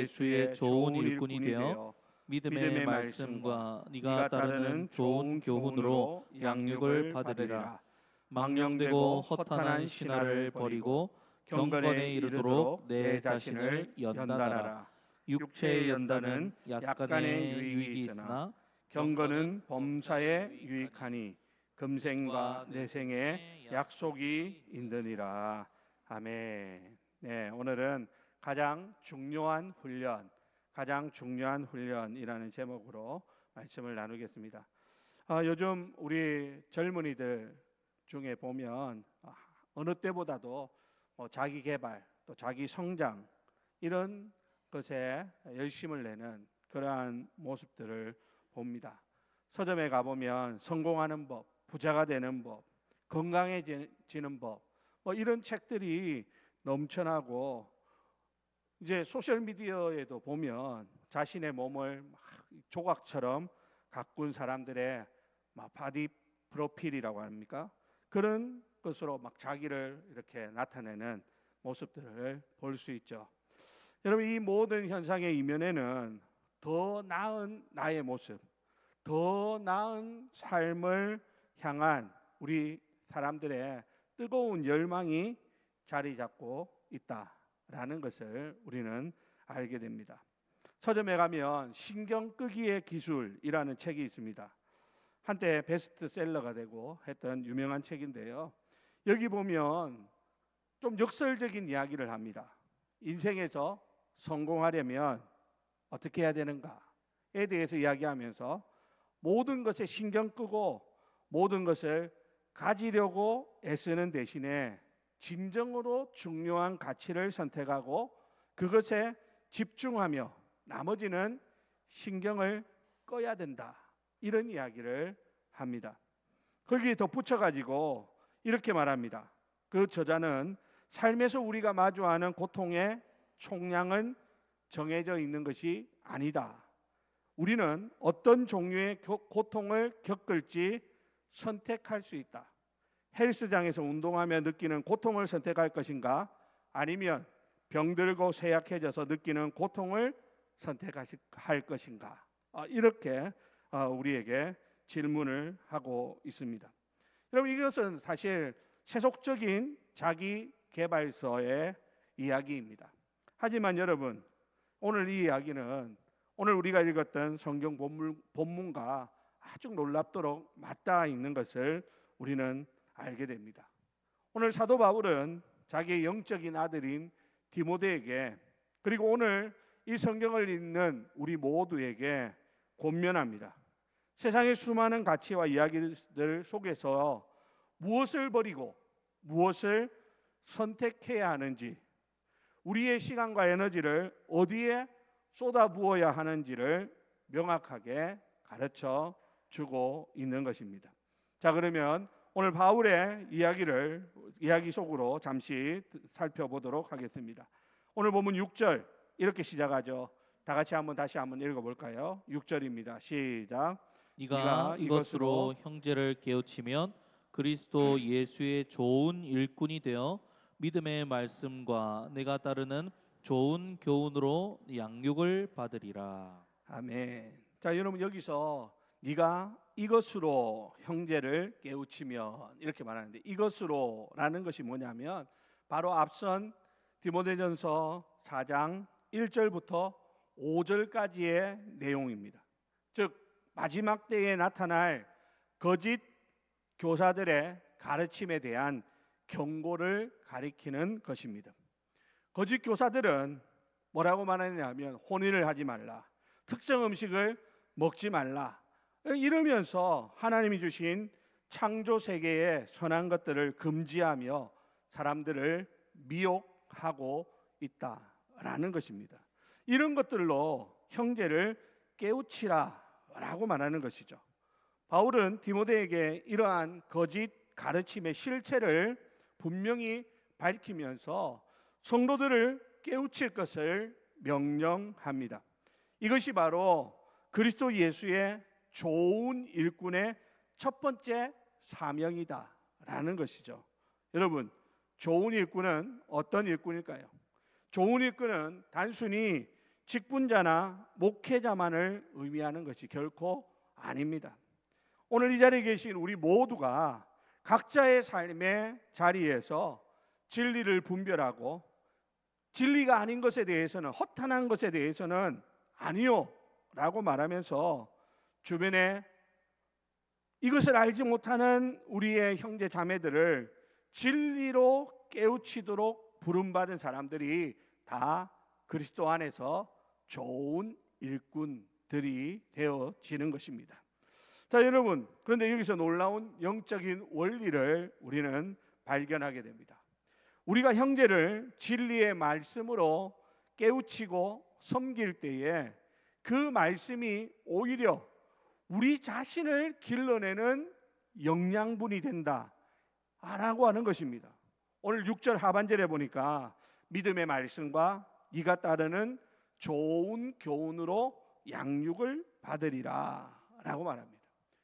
예수의 좋은 일꾼이 되어 믿음의 말씀과 네가 따르는 좋은 교훈으로 양육을 받으리라. 망령되고 허탄한 신화를 버리고 경건에 이르도록 내 자신을 연단하라. 육체의 연단은 약간의 유익이 있으나 경건은 범사에 유익하니 금생과 내생에 약속이 있느니라. 아멘. 네, 오늘은 가장 중요한 훈련이라는 제목으로 말씀을 나누겠습니다. 요즘 우리 젊은이들 중에 보면 어느 때보다도 자기 개발, 또 자기 성장 이런 것에 열심을 내는 그러한 모습들을 봅니다. 서점에 가보면 성공하는 법, 부자가 되는 법, 건강해지는 법, 이런 책들이 넘쳐나고, 이제 소셜 미디어에도 보면 자신의 몸을 막 조각처럼 가꾼 사람들의 바디 프로필이라고 합니까? 그런 것으로 막 자기를 이렇게 나타내는 모습들을 볼 수 있죠. 여러분, 이 모든 현상의 이면에는 더 나은 나의 모습, 더 나은 삶을 향한 우리 사람들의 뜨거운 열망이 자리 잡고 있다라는 것을 우리는 알게 됩니다. 서점에 가면 신경 끄기의 기술이라는 책이 있습니다. 한때 베스트셀러가 되고 했던 유명한 책인데요. 여기 보면 좀 역설적인 이야기를 합니다. 인생에서 성공하려면 어떻게 해야 되는가에 대해서 이야기하면서 모든 것에 신경 끄고 모든 것을 가지려고 애쓰는 대신에 진정으로 중요한 가치를 선택하고 그것에 집중하며 나머지는 신경을 꺼야 된다, 이런 이야기를 합니다. 거기에 덧붙여 가지고 이렇게 말합니다. 그 저자는 삶에서 우리가 마주하는 고통의 총량은 정해져 있는 것이 아니다. 우리는 어떤 종류의 고통을 겪을지 선택할 수 있다. 헬스장에서 운동하며 느끼는 고통을 선택할 것인가, 아니면 병들고 쇠약해져서 느끼는 고통을 선택할 것인가, 이렇게 우리에게 질문을 하고 있습니다. 여러분, 이것은 사실 세속적인 자기 개발서의 이야기입니다. 하지만 여러분, 오늘 이 이야기는 오늘 우리가 읽었던 성경 본문과 아주 놀랍도록 맞닿아 있는 것을 우리는 알게 됩니다. 오늘 사도 바울은 자기의 영적인 아들인 디모데에게, 그리고 오늘 이 성경을 읽는 우리 모두에게 권면합니다. 세상의 수많은 가치와 이야기들 속에서 무엇을 버리고 무엇을 선택해야 하는지, 우리의 시간과 에너지를 어디에 쏟아부어야 하는지를 명확하게 가르쳐 주고 있는 것입니다. 자, 그러면 오늘 바울의 이야기 속으로 잠시 살펴보도록 하겠습니다. 오늘 본문 6절 이렇게 시작하죠. 다 같이 다시 한번 읽어볼까요? 6절입니다. 시작. 네가 이것으로 형제를 깨우치면 그리스도 예수의 좋은 일꾼이 되어 믿음의 말씀과 내가 따르는 좋은 교훈으로 양육을 받으리라. 아멘. 자, 여러분, 여기서 네가 이것으로 형제를 깨우치면 이렇게 말하는데, 이것으로라는 것이 뭐냐면 바로 앞선 디모데전서 4장 1절부터 5절까지의 내용입니다. 즉 마지막 때에 나타날 거짓 교사들의 가르침에 대한 경고를 가리키는 것입니다. 거짓 교사들은 뭐라고 말하냐면 혼인을 하지 말라, 특정 음식을 먹지 말라, 이러면서 하나님이 주신 창조 세계의 선한 것들을 금지하며 사람들을 미혹하고 있다라는 것입니다. 이런 것들로 형제를 깨우치라라고 말하는 것이죠. 바울은 디모데에게 이러한 거짓 가르침의 실체를 분명히 밝히면서 성도들을 깨우칠 것을 명령합니다. 이것이 바로 그리스도 예수의 좋은 일꾼의 첫 번째 사명이다라는 것이죠. 여러분, 좋은 일꾼은 어떤 일꾼일까요? 좋은 일꾼은 단순히 직분자나 목회자만을 의미하는 것이 결코 아닙니다. 오늘 이 자리에 계신 우리 모두가 각자의 삶의 자리에서 진리를 분별하고 진리가 아닌 것에 대해서는, 허탄한 것에 대해서는 아니요 라고 말하면서 주변에 이것을 알지 못하는 우리의 형제 자매들을 진리로 깨우치도록 부름받은 사람들이 다 그리스도 안에서 좋은 일꾼들이 되어지는 것입니다. 자, 여러분, 그런데 여기서 놀라운 영적인 원리를 우리는 발견하게 됩니다. 우리가 형제를 진리의 말씀으로 깨우치고 섬길 때에 그 말씀이 오히려 우리 자신을 길러내는 영양분이 된다라고 하는 것입니다. 오늘 6절 하반절에 보니까 믿음의 말씀과 이가 따르는 좋은 교훈으로 양육을 받으리라 라고 말합니다.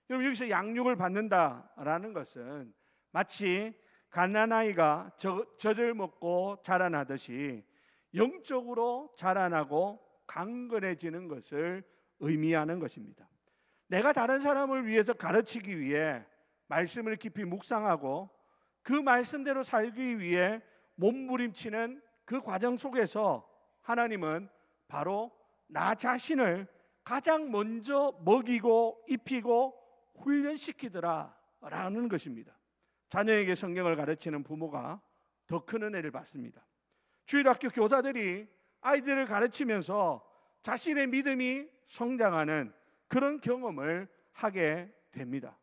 여러분, 여기서 양육을 받는다라는 것은 마치 갓난아이가 젖을 먹고 자라나듯이 영적으로 자라나고 강건해지는 것을 의미하는 것입니다. 내가 다른 사람을 위해서 가르치기 위해 말씀을 깊이 묵상하고 그 말씀대로 살기 위해 몸부림치는 그 과정 속에서 하나님은 바로 나 자신을 가장 먼저 먹이고 입히고 훈련시키더라라는 것입니다. 자녀에게 성경을 가르치는 부모가 더 큰 은혜를 받습니다. 주일학교 교사들이 아이들을 가르치면서 자신의 믿음이 성장하는 그런 경험을 하게 됩니다.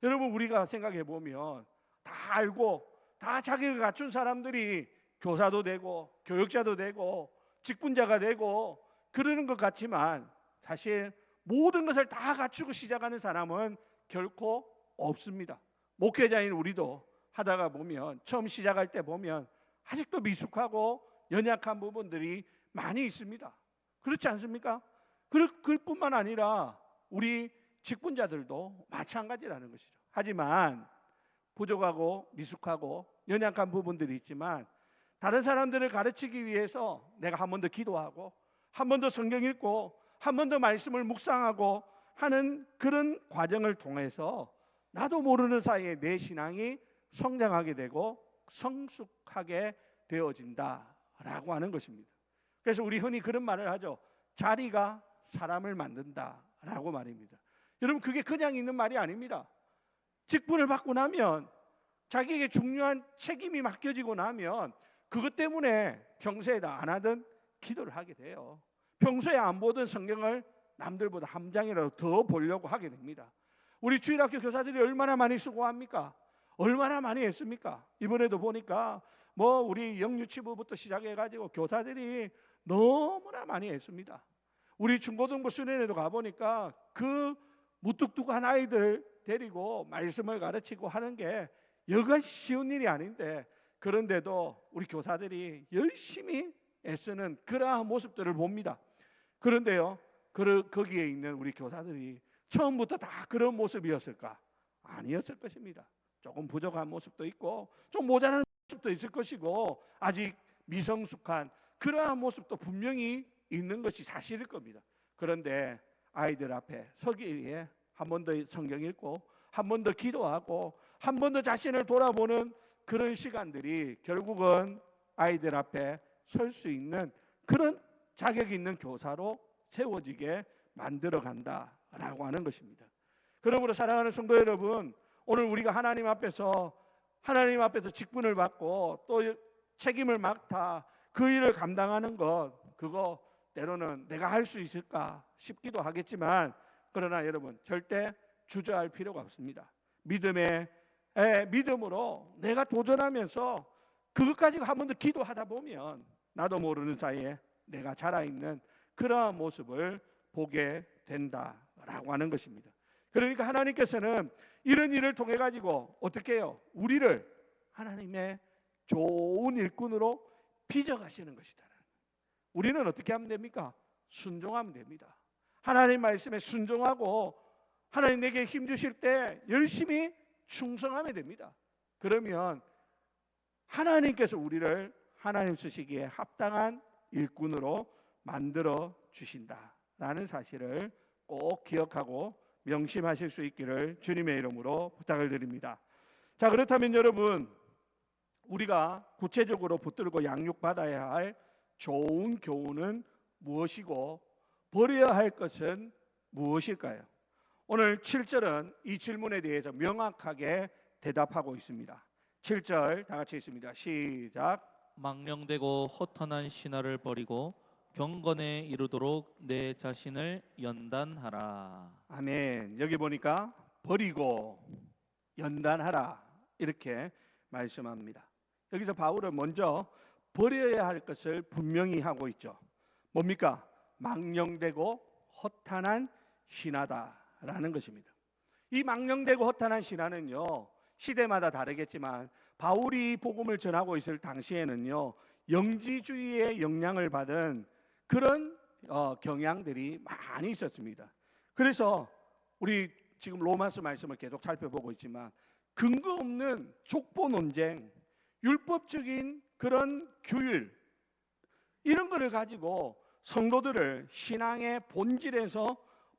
여러분, 우리가 생각해 보면 다 알고 다 자격을 갖춘 사람들이 교사도 되고 교육자도 되고 직분자가 되고 그러는 것 같지만 사실 모든 것을 다 갖추고 시작하는 사람은 결코 없습니다. 목회자인 우리도 하다가 보면, 처음 시작할 때 보면 아직도 미숙하고 연약한 부분들이 많이 있습니다. 그렇지 않습니까? 그뿐만 아니라 우리 직분자들도 마찬가지라는 것이죠. 하지만 부족하고 미숙하고 연약한 부분들이 있지만 다른 사람들을 가르치기 위해서 내가 한 번 더 기도하고 한 번 더 성경 읽고 한 번 더 말씀을 묵상하고 하는 그런 과정을 통해서 나도 모르는 사이에 내 신앙이 성장하게 되고 성숙하게 되어진다라고 하는 것입니다. 그래서 우리 흔히 그런 말을 하죠. 자리가 사람을 만든다라고 말입니다. 여러분, 그게 그냥 있는 말이 아닙니다. 직분을 받고 나면, 자기에게 중요한 책임이 맡겨지고 나면 그것 때문에 평소에 안 하던 기도를 하게 돼요. 평소에 안 보던 성경을 남들보다 한 장이라도 더 보려고 하게 됩니다. 우리 주일학교 교사들이 얼마나 많이 수고합니까? 얼마나 많이 했습니까? 이번에도 보니까 우리 영유치부부터 시작해가지고 교사들이 너무나 많이 했습니다. 우리 중고등부 수련회도 가보니까 그 무뚝뚝한 아이들 데리고 말씀을 가르치고 하는 게 여간 쉬운 일이 아닌데, 그런데도 우리 교사들이 열심히 애쓰는 그러한 모습들을 봅니다. 그런데요, 거기에 있는 우리 교사들이 처음부터 다 그런 모습이었을까? 아니었을 것입니다. 조금 부족한 모습도 있고 좀 모자란 모습도 있을 것이고 아직 미성숙한 그러한 모습도 분명히 있는 것이 사실일 겁니다. 그런데 아이들 앞에 서기 위해 한 번 더 성경 읽고 한 번 더 기도하고 한 번 더 자신을 돌아보는 그런 시간들이 결국은 아이들 앞에 설 수 있는 그런 자격 있는 교사로 세워지게 만들어 간다라고 하는 것입니다. 그러므로 사랑하는 성도 여러분, 오늘 우리가 하나님 앞에서 직분을 받고 또 책임을 맡아 그 일을 감당하는 것, 그거 때로는 내가 할 수 있을까 싶기도 하겠지만, 그러나 여러분 절대 주저할 필요가 없습니다. 믿음으로 내가 도전하면서 그것까지 한 번 더 기도하다 보면 나도 모르는 사이에 내가 자라있는 그러한 모습을 보게 된다라고 하는 것입니다. 그러니까 하나님께서는 이런 일을 통해 가지고 어떻게 해요? 우리를 하나님의 좋은 일꾼으로 빚어가시는 것이다. 우리는 어떻게 하면 됩니까? 순종하면 됩니다. 하나님 말씀에 순종하고 하나님 내게 힘 주실 때 열심히 충성하면 됩니다. 그러면 하나님께서 우리를 하나님 쓰시기에 합당한 일꾼으로 만들어 주신다라는 사실을 꼭 기억하고 명심하실 수 있기를 주님의 이름으로 부탁을 드립니다. 자, 그렇다면 여러분, 우리가 구체적으로 붙들고 양육받아야 할 좋은 교훈은 무엇이고 버려야 할 것은 무엇일까요? 오늘 7절은 이 질문에 대해서 명확하게 대답하고 있습니다. 7절 다 같이 읽습니다. 시작. 망령되고 허탄한 신화를 버리고 경건에 이르도록 내 자신을 연단하라. 아멘. 여기 보니까 버리고 연단하라 이렇게 말씀합니다. 여기서 바울은 먼저 버려야 할 것을 분명히 하고 있죠. 뭡니까? 망령되고 허탄한 신하다라는 것입니다. 이 망령되고 허탄한 신하는요, 시대마다 다르겠지만 바울이 복음을 전하고 있을 당시에는요, 영지주의의 영향을 받은 그런 경향들이 많이 있었습니다. 그래서 우리 지금 로마서 말씀을 계속 살펴보고 있지만 근거 없는 족보 논쟁, 율법적인 그런 규율, 이런 거를 가지고 성도들을 신앙의 본질에서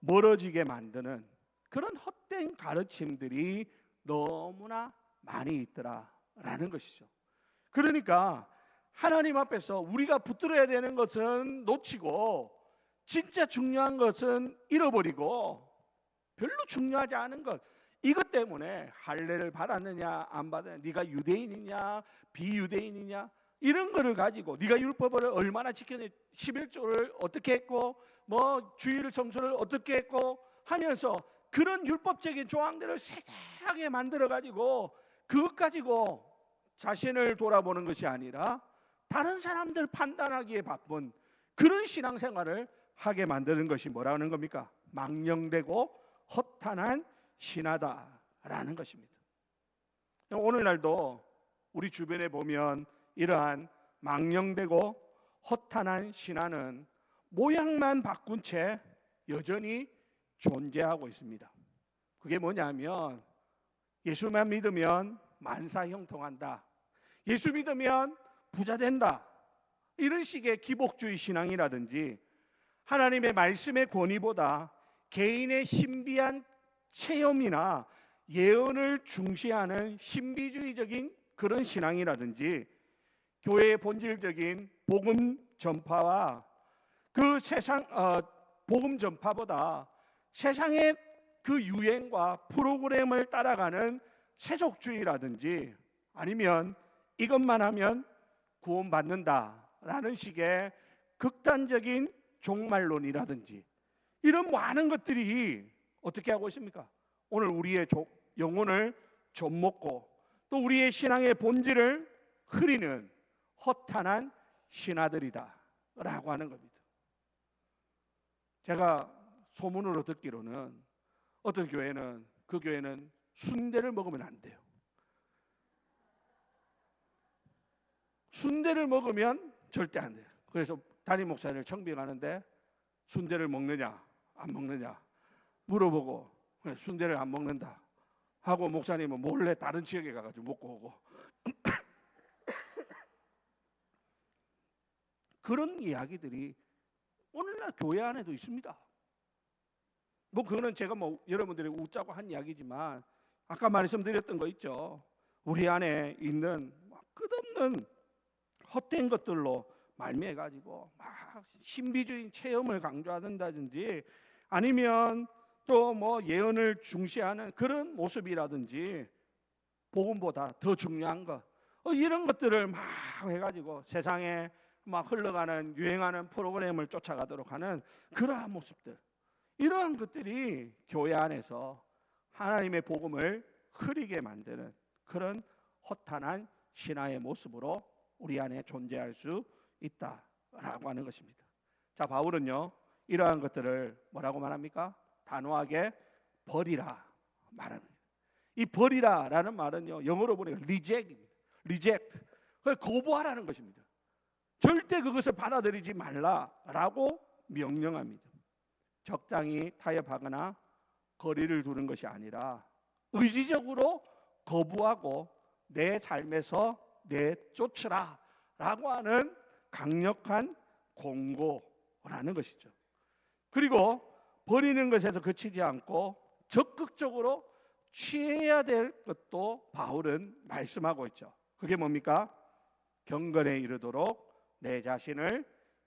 멀어지게 만드는 그런 헛된 가르침들이 너무나 많이 있더라라는 것이죠. 그러니까 하나님 앞에서 우리가 붙들어야 되는 것은 놓치고 진짜 중요한 것은 잃어버리고 별로 중요하지 않은 것, 이것 때문에 할례를 받았느냐 안 받았느냐, 네가 유대인이냐 비유대인이냐, 이런 거를 가지고 네가 율법을 얼마나 지켰냐, 11조를 어떻게 했고 뭐 주일 성수를 어떻게 했고 하면서 그런 율법적인 조항들을 세세하게 만들어 가지고 그것 가지고 자신을 돌아보는 것이 아니라 다른 사람들 판단하기에 바쁜 그런 신앙생활을 하게 만드는 것이 뭐라는 겁니까? 망령되고 허탄한 신하다라는 것입니다. 오늘날도 우리 주변에 보면 이러한 망령되고 허탄한 신하는 모양만 바꾼 채 여전히 존재하고 있습니다. 그게 뭐냐면 예수만 믿으면 만사 형통한다, 예수 믿으면 부자 된다, 이런 식의 기복주의 신앙이라든지 하나님의 말씀의 권위보다 개인의 신비한 체험이나 예언을 중시하는 신비주의적인 그런 신앙이라든지 교회의 본질적인 복음 전파와 그 세상 복음 전파보다 세상의 그 유행과 프로그램을 따라가는 세속주의라든지 아니면 이것만 하면 구원받는다라는 식의 극단적인 종말론이라든지 이런 많은 것들이 어떻게 하고 있습니까? 오늘 우리의 영혼을 좀먹고 또 우리의 신앙의 본질을 흐리는 허탄한 신하들이다라고 하는 겁니다. 제가 소문으로 듣기로는 어떤 교회는 그 교회는 순대를 먹으면 안 돼요. 순대를 먹으면 절대 안 돼요. 그래서 담임 목사를 청빙하는데 순대를 먹느냐 안 먹느냐 물어보고 순대를 안 먹는다 하고 목사님은 몰래 다른 지역에 가가지고 먹고 오고 그런 이야기들이 오늘날 교회 안에도 있습니다. 뭐 그거는 제가 뭐 여러분들이 웃자고 한 이야기지만 아까 말씀드렸던 거 있죠. 우리 안에 있는 끝없는 헛된 것들로 말미해 가지고 막 신비주의 체험을 강조한다든지 아니면 또 뭐 예언을 중시하는 그런 모습이라든지 복음보다 더 중요한 것 이런 것들을 막 해가지고 세상에 막 흘러가는 유행하는 프로그램을 쫓아가도록 하는 그러한 모습들, 이러한 것들이 교회 안에서 하나님의 복음을 흐리게 만드는 그런 허탄한 신화의 모습으로 우리 안에 존재할 수 있다라고 하는 것입니다. 자, 바울은요 이러한 것들을 뭐라고 말합니까? 단호하게 버리라 말합니다. 이 버리라라는 말은요 영어로 보니까 reject, 거부하라는 것입니다. 절대 그것을 받아들이지 말라라고 명령합니다. 적당히 타협하거나 거리를 두는 것이 아니라 의지적으로 거부하고 내 삶에서 내쫓으라 라고 하는 강력한 공고, 라는 것이죠. 그리고 버리는 것에서 그치지 않고 적극적으로 취해야 될 것도 바울은 말씀하고 있죠. 그게 뭡니까? 경건에 이르도록 내 자신을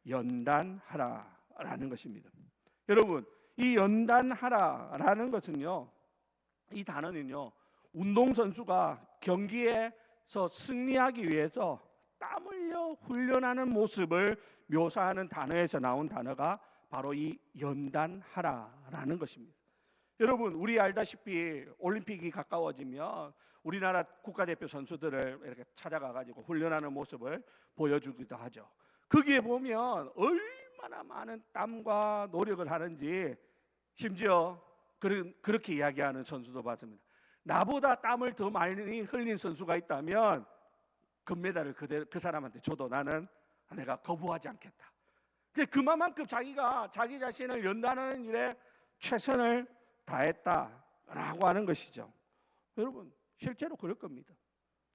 연단하라 라는 것입니다. 여러분, 이 연단하라라는 것은요, 이 단어는요, 운동선수가 경기에서 승리하기 위해서 땀 흘려 훈련하는 모습을 묘사하는 단어에서 나온 단어가 바로 이 연단하라라는 것입니다. 여러분, 우리 알다시피 올림픽이 가까워지면 우리나라 국가대표 선수들을 이렇게 찾아가 가지고 훈련하는 모습을 보여주기도 하죠. 거기에 보면 얼마나 많은 땀과 노력을 하는지, 심지어 그렇게 이야기하는 선수도 봤습니다. 나보다 땀을 더 많이 흘린 선수가 있다면 금메달을 그 사람한테 줘도 내가 거부하지 않겠다. 그만큼 자기가 자기 자신을 연단하는 일에 최선을 다했다라고 하는 것이죠. 여러분, 실제로 그럴 겁니다.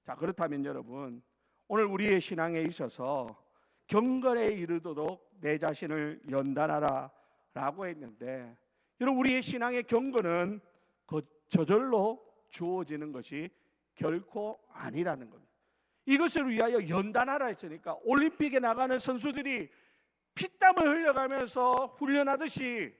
자, 그렇다면 여러분, 오늘 우리의 신앙에 있어서 경건에 이르도록 내 자신을 연단하라 라고 했는데, 여러분, 우리의 신앙의 경건은 저절로 주어지는 것이 결코 아니라는 겁니다. 이것을 위하여 연단하라 했으니까 올림픽에 나가는 선수들이 피땀을 흘려가면서 훈련하듯이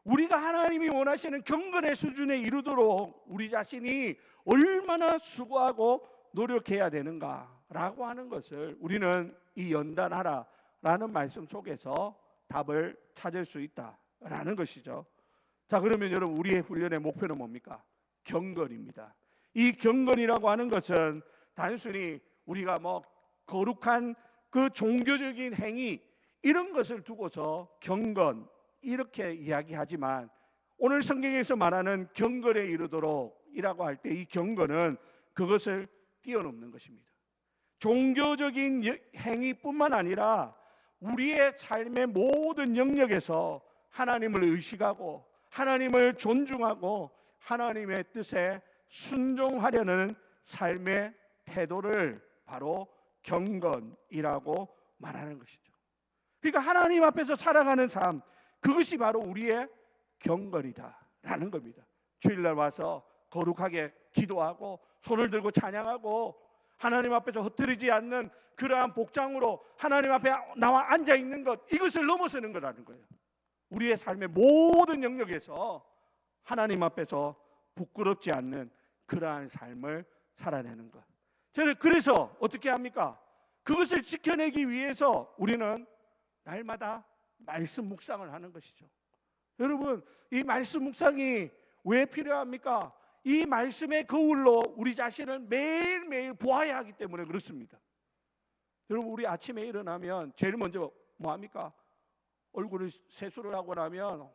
우리가 하나님이 원하시는 경건의 수준에 이르도록 우리 자신이 얼마나 수고하고 노력해야 되는가라고 하는 것을 우리는 이 연단하라라는 말씀 속에서 답을 찾을 수 있다라는 것이죠. 자, 그러면 여러분, 우리의 훈련의 목표는 뭡니까? 경건입니다. 이 경건이라고 하는 것은 단순히 우리가 거룩한 그 종교적인 행위 이런 것을 두고서 경건 이렇게 이야기하지만, 오늘 성경에서 말하는 경건에 이르도록이라고 할 때 이 경건은 그것을 뛰어넘는 것입니다. 종교적인 행위뿐만 아니라 우리의 삶의 모든 영역에서 하나님을 의식하고 하나님을 존중하고 하나님의 뜻에 순종하려는 삶의 태도를 바로 경건이라고 말하는 것이죠. 그러니까 하나님 앞에서 살아가는 삶, 그것이 바로 우리의 경건이다라는 겁니다. 주일날 와서 거룩하게 기도하고 손을 들고 찬양하고 하나님 앞에서 흩어지지 않는 그러한 복장으로 하나님 앞에 나와 앉아 있는 것, 이것을 넘어서는 거라는 거예요. 우리의 삶의 모든 영역에서 하나님 앞에서 부끄럽지 않는 그러한 삶을 살아내는 것. 저는 그래서 어떻게 합니까? 그것을 지켜내기 위해서 우리는 날마다 말씀 묵상을 하는 것이죠. 여러분, 이 말씀 묵상이 왜 필요합니까? 이 말씀의 거울로 우리 자신을 매일매일 보아야 하기 때문에 그렇습니다. 여러분, 우리 아침에 일어나면 제일 먼저 뭐 합니까? 얼굴을 세수를 하고 나면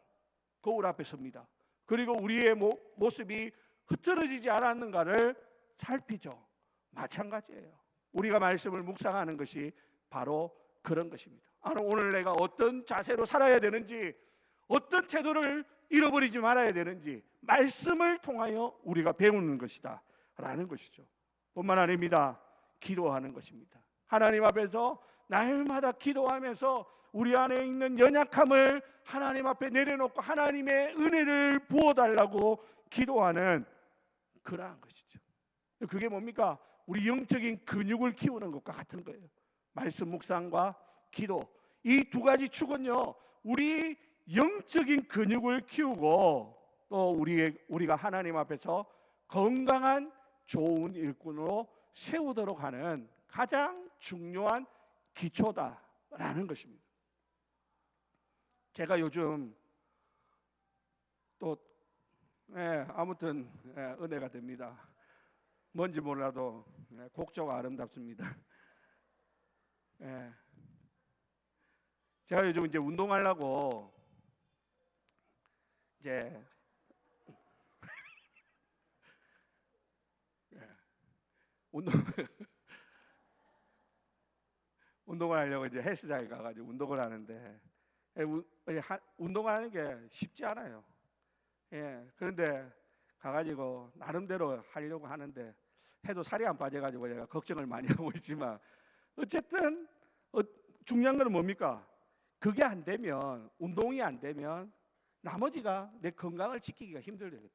거울 앞에 섭니다. 그리고 우리의 모습이 흐트러지지 않았는가를 살피죠. 마찬가지예요. 우리가 말씀을 묵상하는 것이 바로 그런 것입니다. 오늘 내가 어떤 자세로 살아야 되는지, 어떤 태도를 잃어버리지 말아야 되는지 말씀을 통하여 우리가 배우는 것이다 라는 것이죠. 뿐만 아닙니다. 기도하는 것입니다. 하나님 앞에서 날마다 기도하면서 우리 안에 있는 연약함을 하나님 앞에 내려놓고 하나님의 은혜를 부어달라고 기도하는 그러한 것이죠. 그게 뭡니까? 우리 영적인 근육을 키우는 것과 같은 거예요. 말씀 묵상과 기도, 이 두 가지 축은요, 우리 영적인 근육을 키우고 또 우리가 하나님 앞에서 건강한 좋은 일꾼으로 세우도록 하는 가장 중요한 기초다라는 것입니다. 제가 요즘 또 아무튼 은혜가 됩니다. 뭔지 몰라도 곡조가 아름답습니다. 제가 요즘 이제 운동하려고 이제 운동을 하려고 이제 헬스장에 가가지고 운동을 하는데 운동하는 게 쉽지 않아요. 그런데 가가지고 나름대로 하려고 하는데 해도 살이 안 빠져가지고 제가 걱정을 많이 하고 있지만 어쨌든 중요한 건 뭡니까? 그게 안 되면, 운동이 안 되면 나머지가 내 건강을 지키기가 힘들거든.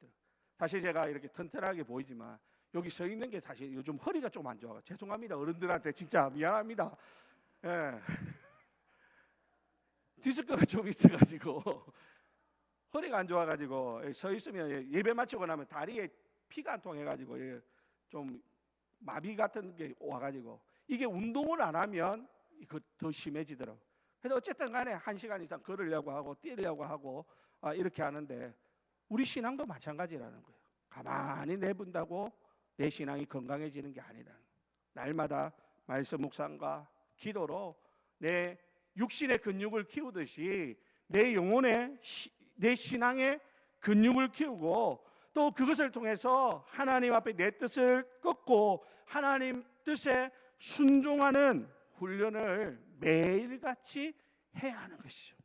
사실 제가 이렇게 튼튼하게 보이지만 여기 서 있는 게 사실 요즘 허리가 좀 안 좋아. 죄송합니다. 어른들한테 진짜 미안합니다. 예. 디스크가 좀 있어가지고 허리가 안 좋아가지고 서 있으면 예배 마치고 나면 다리에 피가 안 통해가지고 좀 마비 같은 게 와가지고 이게 운동을 안 하면 더 심해지더라고. 그래서 어쨌든 간에 1시간 이상 걸으려고 하고 뛰려고 하고 이렇게 하는데 우리 신앙도 마찬가지라는 거예요. 가만히 내본다고 내 신앙이 건강해지는 게 아니라는 거예요. 날마다 말씀 묵상과 기도로 내 육신의 근육을 키우듯이 내 영혼의 내 신앙의 근육을 키우고 또 그것을 통해서 하나님 앞에 내 뜻을 꺾고 하나님 뜻에 순종하는 훈련을 매일같이 해야 하는 것이죠.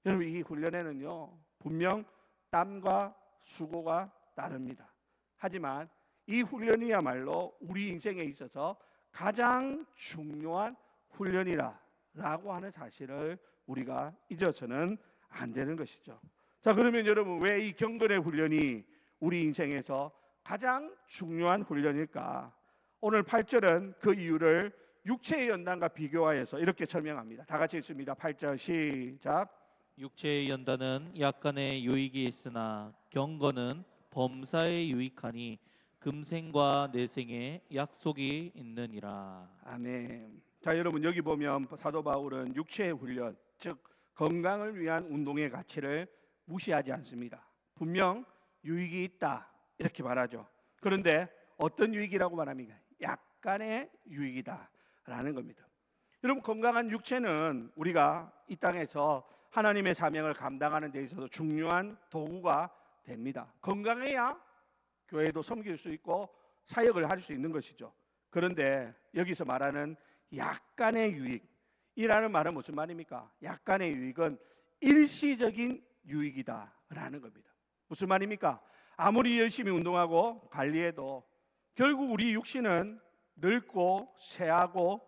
여러분, 이 훈련에는요 분명 땀과 수고가 따릅니다. 하지만 이 훈련이야말로 우리 인생에 있어서 가장 중요한 훈련이라고 하는 사실을 우리가 잊어서는 안 되는 것이죠. 자, 그러면 여러분, 왜 이 경건의 훈련이 우리 인생에서 가장 중요한 훈련일까? 오늘 8절은 그 이유를 육체의 연단과 비교하여서 이렇게 설명합니다. 다 같이 읽습니다. 8절 시작. 육체의 연단은 약간의 유익이 있으나 경건은 범사에 유익하니 금생과 내생에 약속이 있느니라. 아멘. 자, 여러분, 여기 보면 사도 바울은 육체의 훈련, 즉 건강을 위한 운동의 가치를 무시하지 않습니다. 분명 유익이 있다 이렇게 말하죠. 그런데 어떤 유익이라고 말합니까? 약간의 유익이다라는 겁니다. 여러분, 건강한 육체는 우리가 이 땅에서 하나님의 사명을 감당하는 데 있어서 중요한 도구가 됩니다. 건강해야 교회도 섬길 수 있고 사역을 할 수 있는 것이죠. 그런데 여기서 말하는 약간의 유익이라는 말은 무슨 말입니까? 약간의 유익은 일시적인 유익이다라는 겁니다. 무슨 말입니까? 아무리 열심히 운동하고 관리해도 결국 우리 육신은 늙고 쇠하고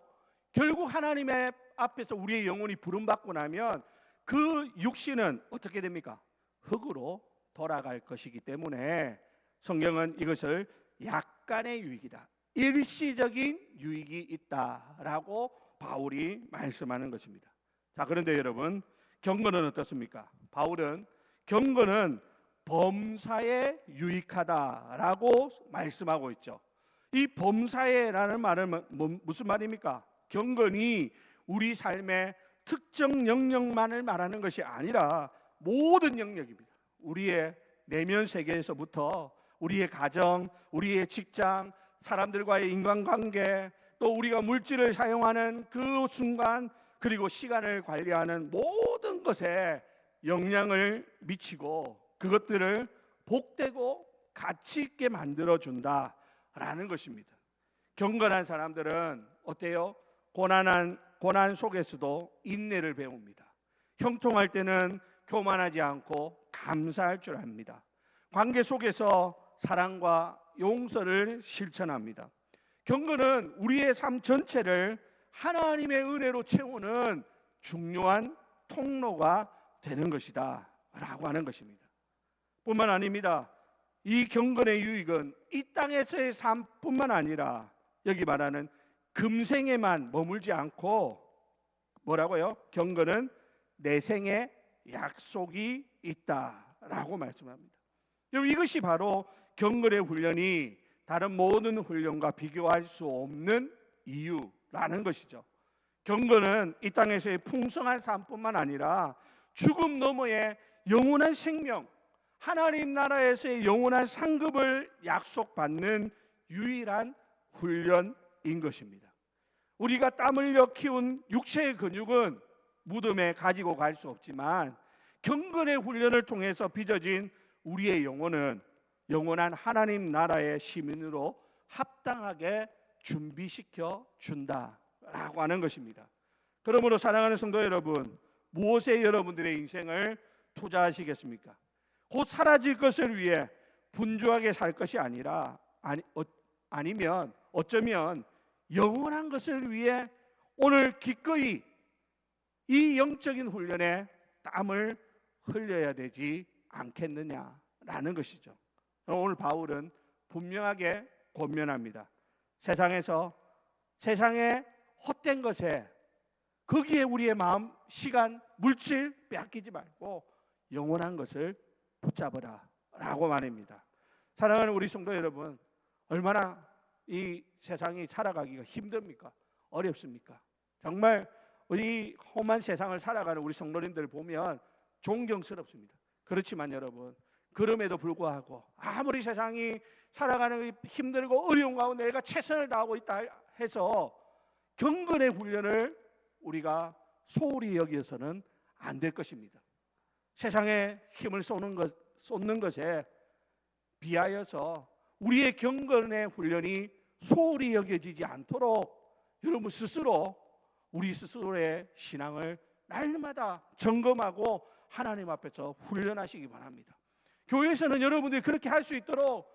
결국 하나님의 앞에서 우리의 영혼이 부름받고 나면 그 육신은 어떻게 됩니까? 흙으로 돌아갈 것이기 때문에 성경은 이것을 약간의 유익이다, 일시적인 유익이 있다라고 바울이 말씀하는 것입니다. 자, 그런데 여러분, 경건은 어떻습니까? 바울은 경건은 범사에 유익하다라고 말씀하고 있죠. 이 범사에라는 말은 무슨 말입니까? 경건이 우리 삶의 특정 영역만을 말하는 것이 아니라 모든 영역입니다. 우리의 내면 세계에서부터 우리의 가정, 우리의 직장, 사람들과의 인간관계, 또 우리가 물질을 사용하는 그 순간, 그리고 시간을 관리하는 모든 것에 영향을 미치고 그것들을 복되고 가치 있게 만들어준다라는 것입니다. 경건한 사람들은 어때요? 고난 속에서도 인내를 배웁니다. 형통할 때는 교만하지 않고 감사할 줄 압니다. 관계 속에서 사랑과 용서를 실천합니다. 경건은 우리의 삶 전체를 하나님의 은혜로 채우는 중요한 통로가 되는 것이다 라고 하는 것입니다. 뿐만 아닙니다. 이 경건의 유익은 이 땅에서의 삶뿐만 아니라 여기 말하는 금생에만 머물지 않고 뭐라고요? 경건은 내생에 약속이 있다라고 말씀합니다. 여러분, 이것이 바로 경건의 훈련이 다른 모든 훈련과 비교할 수 없는 이유라는 것이죠. 경건은 이 땅에서의 풍성한 삶뿐만 아니라 죽음 너머의 영원한 생명, 하나님 나라에서의 영원한 상급을 약속받는 유일한 훈련인 것입니다. 우리가 땀 흘려 키운 육체의 근육은 무덤에 가지고 갈 수 없지만 경건의 훈련을 통해서 빚어진 우리의 영혼은 영원한 하나님 나라의 시민으로 합당하게 준비시켜 준다라고 하는 것입니다. 그러므로 사랑하는 성도 여러분, 무엇에 여러분들의 인생을 투자하시겠습니까? 곧 사라질 것을 위해 분주하게 살 것이 아니라 아니면 어쩌면 영원한 것을 위해 오늘 기꺼이 이 영적인 훈련에 땀을 흘려야 되지 않겠느냐라는 것이죠. 오늘 바울은 분명하게 권면합니다. 세상의 헛된 것에 거기에 우리의 마음, 시간, 물질 빼앗기지 말고 영원한 것을 붙잡으라 라고 말합니다. 사랑하는 우리 성도 여러분, 얼마나 이 세상이 살아가기가 힘듭니까? 어렵습니까? 정말 우리 험한 세상을 살아가는 우리 성도님들 보면 존경스럽습니다. 그렇지만 여러분, 그럼에도 불구하고 아무리 세상이 살아가는 힘들고 어려운 가운데 내가 최선을 다하고 있다 해서 경건의 훈련을 우리가 소홀히 여기서는 안 될 것입니다. 세상에 힘을 쏟는 것에 비하여서 우리의 경건의 훈련이 소홀히 여겨지지 않도록 여러분 스스로 우리 스스로의 신앙을 날마다 점검하고 하나님 앞에서 훈련하시기 바랍니다. 교회에서는 여러분들이 그렇게 할 수 있도록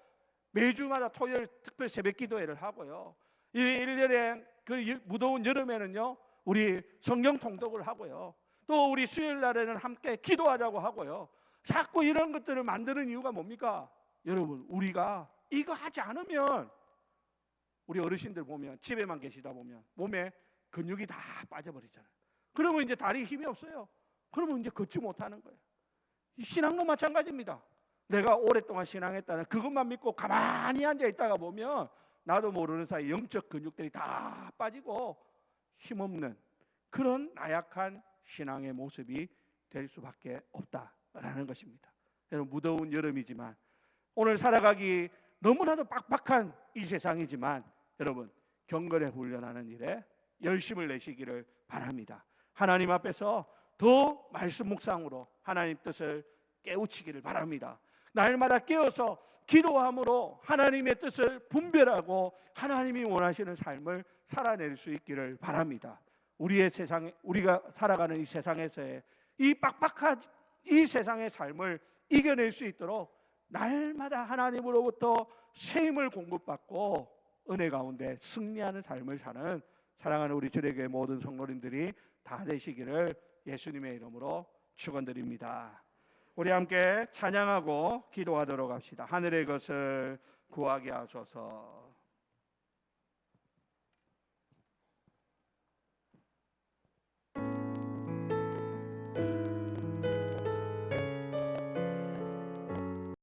매주마다 토요일 특별 새벽 기도회를 하고요. 1년에 그 무더운 여름에는요, 우리 성경 통독을 하고요. 또 우리 수요일 날에는 함께 기도하자고 하고요. 자꾸 이런 것들을 만드는 이유가 뭡니까? 여러분, 우리가 이거 하지 않으면 우리 어르신들 보면 집에만 계시다 보면 몸에 근육이 다 빠져버리잖아요. 그러면 이제 다리에 힘이 없어요. 그러면 이제 걷지 못하는 거예요. 이 신앙도 마찬가지입니다. 내가 오랫동안 신앙했다는 그것만 믿고 가만히 앉아 있다가 보면 나도 모르는 사이 영적 근육들이 다 빠지고 힘없는 그런 나약한 신앙의 모습이 될 수밖에 없다라는 것입니다. 여러분, 무더운 여름이지만 오늘 살아가기 너무나도 빡빡한 이 세상이지만 여러분, 경건에 훈련하는 일에 열심을 내시기를 바랍니다. 하나님 앞에서 더 말씀 묵상으로 하나님 뜻을 깨우치기를 바랍니다. 날마다 깨어서 기도함으로 하나님의 뜻을 분별하고 하나님이 원하시는 삶을 살아낼 수 있기를 바랍니다. 우리가 살아가는 이 세상에서의 이 빡빡한 이 세상의 삶을 이겨낼 수 있도록 날마다 하나님으로부터 새 힘을 공급받고 은혜 가운데 승리하는 삶을 사는 사랑하는 우리 주례교회 모든 성도님들이 다 되시기를 예수님의 이름으로 축원드립니다. 우리 함께 찬양하고 기도하도록 합시다. 하늘의 것을 구하게 하소서.